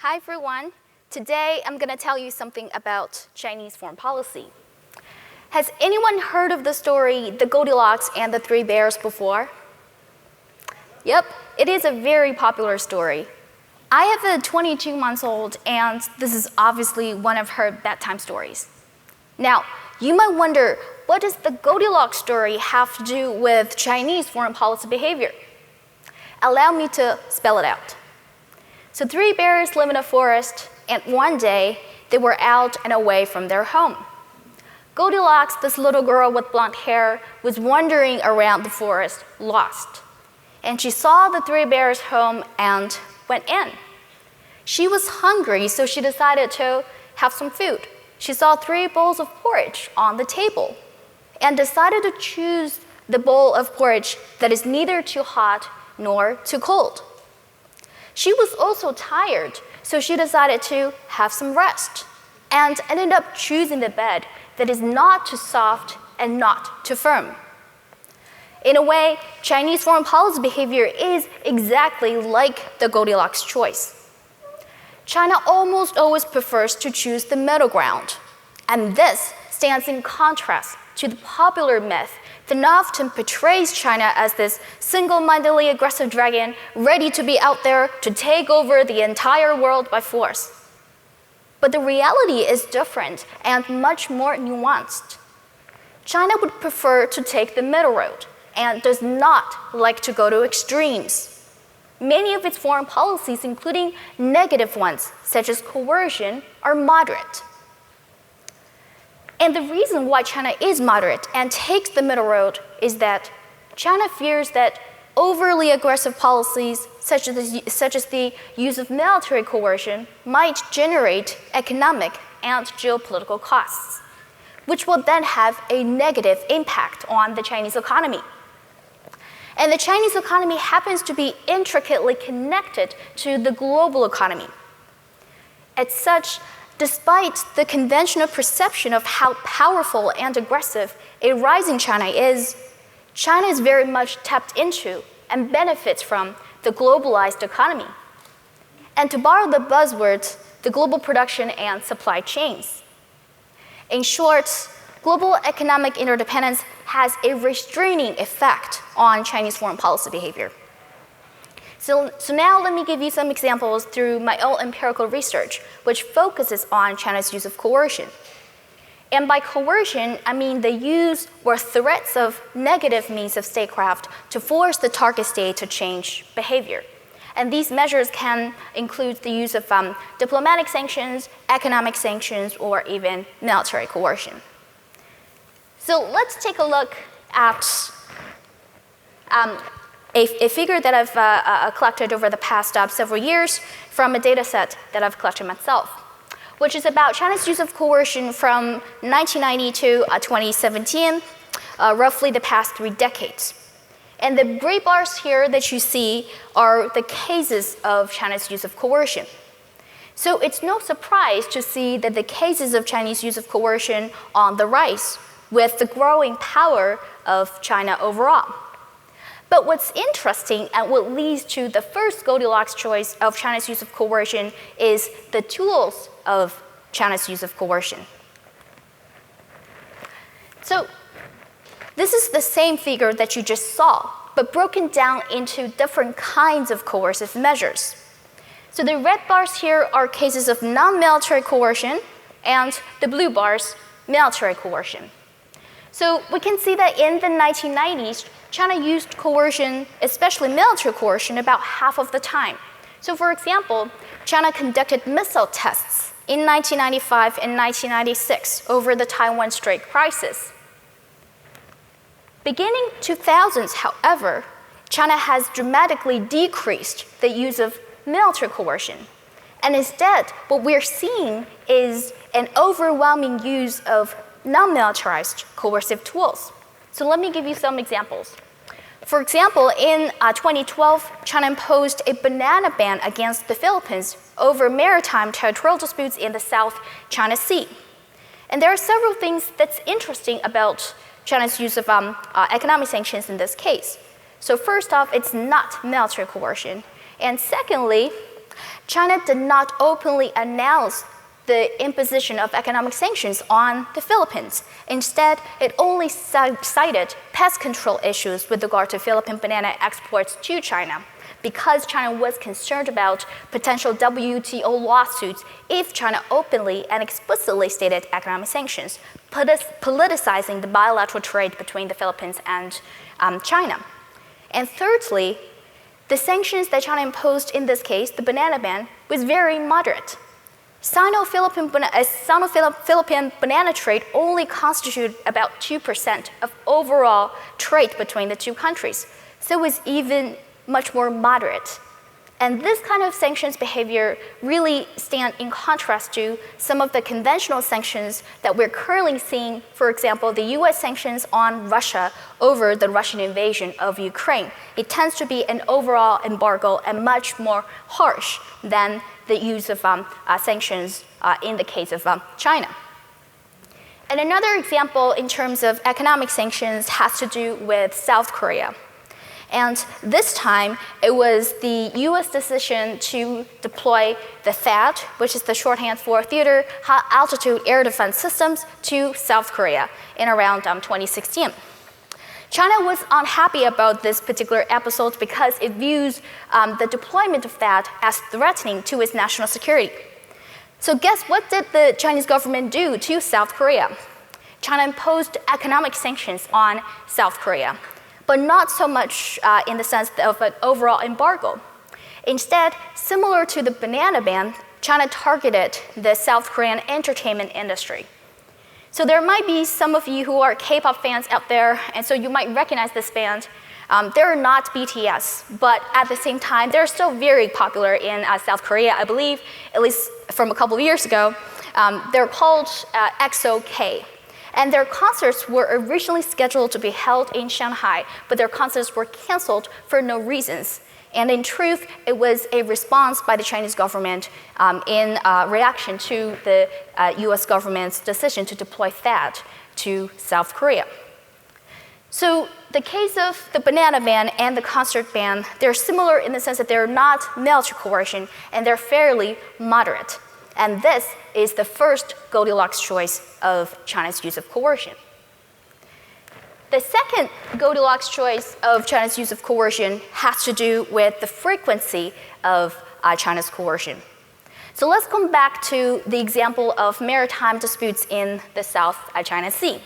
Hi everyone. Today I'm going to tell you something about Chinese foreign policy. Has anyone heard of the story The Goldilocks and the Three Bears before? Yep, it is a very popular story. I have a 22-month-old and this is obviously one of her bedtime stories. Now, you might wonder, what does the Goldilocks story have to do with Chinese foreign policy behavior? Allow me to spell it out. So 3 bears live in a forest, and one day they were out and away from their home. Goldilocks, this little girl with blonde hair, was wandering around the forest, lost. And she saw the 3 bears' home and went in. She was hungry, so she decided to have some food. She saw 3 bowls of porridge on the table and decided to choose the bowl of porridge that is neither too hot nor too cold. She was also tired, so she decided to have some rest and ended up choosing the bed that is not too soft and not too firm. In a way, Chinese foreign policy behavior is exactly like the Goldilocks choice. China almost always prefers to choose the middle ground, and this stands in contrast to the popular myth that often portrays China as this single-mindedly aggressive dragon ready to be out there to take over the entire world by force. But the reality is different and much more nuanced. China would prefer to take the middle road and does not like to go to extremes. Many of its foreign policies, including negative ones, such as coercion, are moderate. And the reason why China is moderate and takes the middle road is that China fears that overly aggressive policies, such as the use of military coercion, might generate economic and geopolitical costs, which will then have a negative impact on the Chinese economy. And the Chinese economy happens to be intricately connected to the global economy. As such, despite the conventional perception of how powerful and aggressive a rising China is very much tapped into and benefits from the globalized economy. And to borrow the buzzwords, the global production and supply chains. In short, global economic interdependence has a restraining effect on Chinese foreign policy behavior. So now let me give you some examples through my own empirical research, which focuses on China's use of coercion. And by coercion, I mean the use or threats of negative means of statecraft to force the target state to change behavior. And these measures can include the use of diplomatic sanctions, economic sanctions, or even military coercion. So let's take a look at a figure that I've collected over the past several years from a data set that I've collected myself, which is about China's use of coercion from 1990 to 2017, roughly the past 3 decades. And the gray bars here that you see are the cases of China's use of coercion. So it's no surprise to see that the cases of Chinese use of coercion on the rise with the growing power of China overall. But what's interesting and what leads to the first Goldilocks choice of China's use of coercion is the tools of China's use of coercion. So this is the same figure that you just saw, but broken down into different kinds of coercive measures. So the red bars here are cases of non-military coercion, and the blue bars, military coercion. So we can see that in the 1990s, China used coercion, especially military coercion, about half of the time. So for example, China conducted missile tests in 1995 and 1996 over the Taiwan Strait crisis. Beginning 2000s, however, China has dramatically decreased the use of military coercion. And instead, what we're seeing is an overwhelming use of non-militarized coercive tools. So let me give you some examples. For example, in 2012, China imposed a banana ban against the Philippines over maritime territorial disputes in the South China Sea. And there are several things that's interesting about China's use of economic sanctions in this case. So first off, it's not military coercion. And secondly, China did not openly announce the imposition of economic sanctions on the Philippines. Instead, it only cited pest control issues with regard to Philippine banana exports to China, because China was concerned about potential WTO lawsuits if China openly and explicitly stated economic sanctions, politicizing the bilateral trade between the Philippines and China. And thirdly, the sanctions that China imposed in this case, the banana ban, was very moderate. Sino-Philippine banana trade only constituted about 2% of overall trade between the two countries, so it was even much more moderate. And this kind of sanctions behavior really stand in contrast to some of the conventional sanctions that we're currently seeing, for example, the US sanctions on Russia over the Russian invasion of Ukraine. It tends to be an overall embargo and much more harsh than the use of sanctions in the case of China. And another example in terms of economic sanctions has to do with South Korea. And this time, it was the US decision to deploy the THAAD, which is the shorthand for Theater High Altitude Air Defense Systems, to South Korea in around 2016. China was unhappy about this particular episode because it views the deployment of THAAD as threatening to its national security. So guess what did the Chinese government do to South Korea? China imposed economic sanctions on South Korea, but not so much in the sense of an overall embargo. Instead, similar to the banana ban, China targeted the South Korean entertainment industry. So there might be some of you who are K-pop fans out there, and so you might recognize this band. They're not BTS, but at the same time, they're still very popular in South Korea, I believe, at least from a couple of years ago. They're called EXO-K. And their concerts were originally scheduled to be held in Shanghai, but their concerts were canceled for no reasons. And in truth, it was a response by the Chinese government in reaction to the US government's decision to deploy THAAD to South Korea. So the case of the banana ban and the concert ban, they're similar in the sense that they're not military coercion and they're fairly moderate. And this is the first Goldilocks choice of China's use of coercion. The second Goldilocks choice of China's use of coercion has to do with the frequency of China's coercion. So let's come back to the example of maritime disputes in the South China Sea.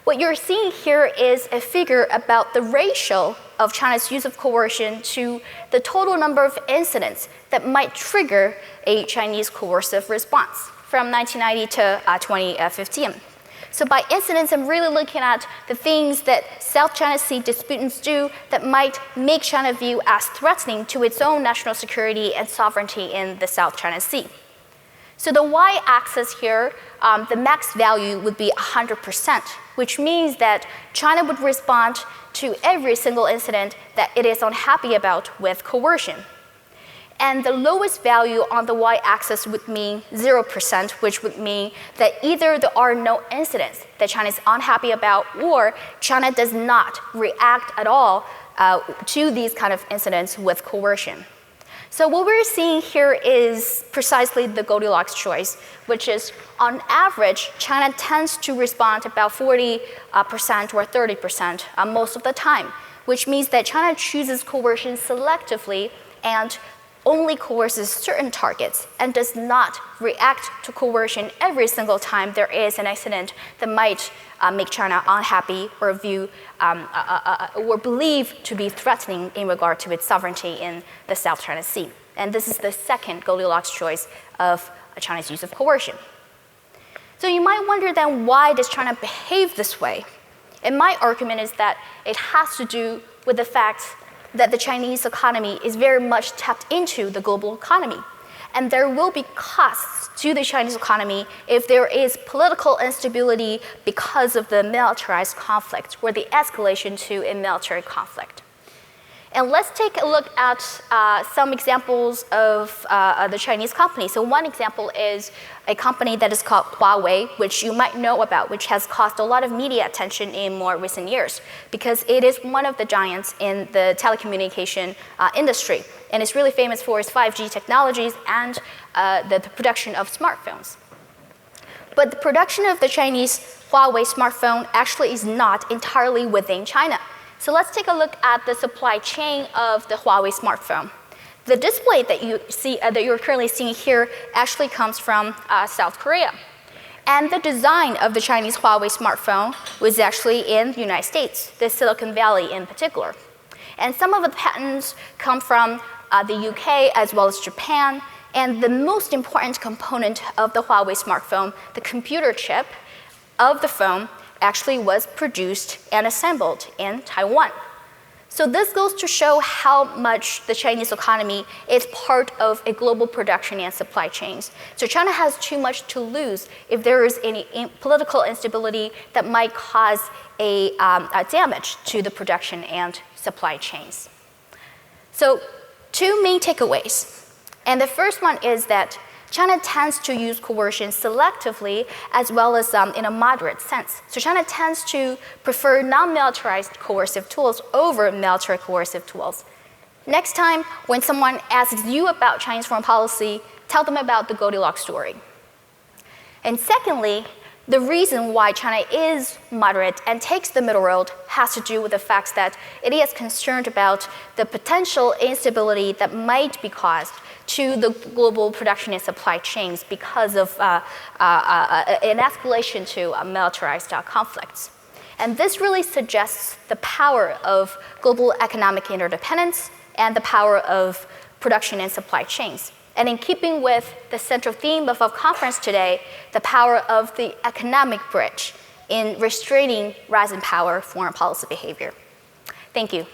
What you're seeing here is a figure about the ratio of China's use of coercion to the total number of incidents that might trigger a Chinese coercive response from 1990 to 2015. So by incidents, I'm really looking at the things that South China Sea disputants do that might make China view as threatening to its own national security and sovereignty in the South China Sea. So the y-axis here, the max value would be 100%, which means that China would respond to every single incident that it is unhappy about with coercion. And the lowest value on the y-axis would mean 0%, which would mean that either there are no incidents that China is unhappy about, or China does not react at all to these kind of incidents with coercion. So what we're seeing here is precisely the Goldilocks choice, which is on average, China tends to respond about 40% or 30% most of the time, which means that China chooses coercion selectively and only coerces certain targets and does not react to coercion every single time there is an incident that might make China unhappy or view or believe to be threatening in regard to its sovereignty in the South China Sea. And this is the second Goldilocks choice of China's use of coercion. So you might wonder then, why does China behave this way? And my argument is that it has to do with the fact that the Chinese economy is very much tapped into the global economy. And there will be costs to the Chinese economy if there is political instability because of the militarized conflict or the escalation to a military conflict. And let's take a look at some examples of the Chinese companies. So one example is a company that is called Huawei, which you might know about, which has caused a lot of media attention in more recent years because it is one of the giants in the telecommunication industry. and it's really famous for its 5G technologies and the production of smartphones. But the production of the Chinese Huawei smartphone actually is not entirely within China. So let's take a look at the supply chain of the Huawei smartphone. The display that you see, that you're currently seeing here actually comes from South Korea. And the design of the Chinese Huawei smartphone was actually in the United States, the Silicon Valley in particular. And some of the patents come from the UK as well as Japan. And the most important component of the Huawei smartphone, the computer chip of the phone, actually was produced and assembled in Taiwan. So this goes to show how much the Chinese economy is part of a global production and supply chains. So China has too much to lose if there is any political instability that might cause a damage to the production and supply chains. So 2 main takeaways. And the first one is that China tends to use coercion selectively as well as in a moderate sense. So China tends to prefer non-militarized coercive tools over military coercive tools. Next time, when someone asks you about Chinese foreign policy, tell them about the Goldilocks story. And secondly, the reason why China is moderate and takes the middle road has to do with the fact that it is concerned about the potential instability that might be caused to the global production and supply chains because of an escalation to militarized conflicts. And this really suggests the power of global economic interdependence and the power of production and supply chains. And in keeping with the central theme of our conference today, the power of the economic bridge in restraining rise in power foreign policy behavior. Thank you.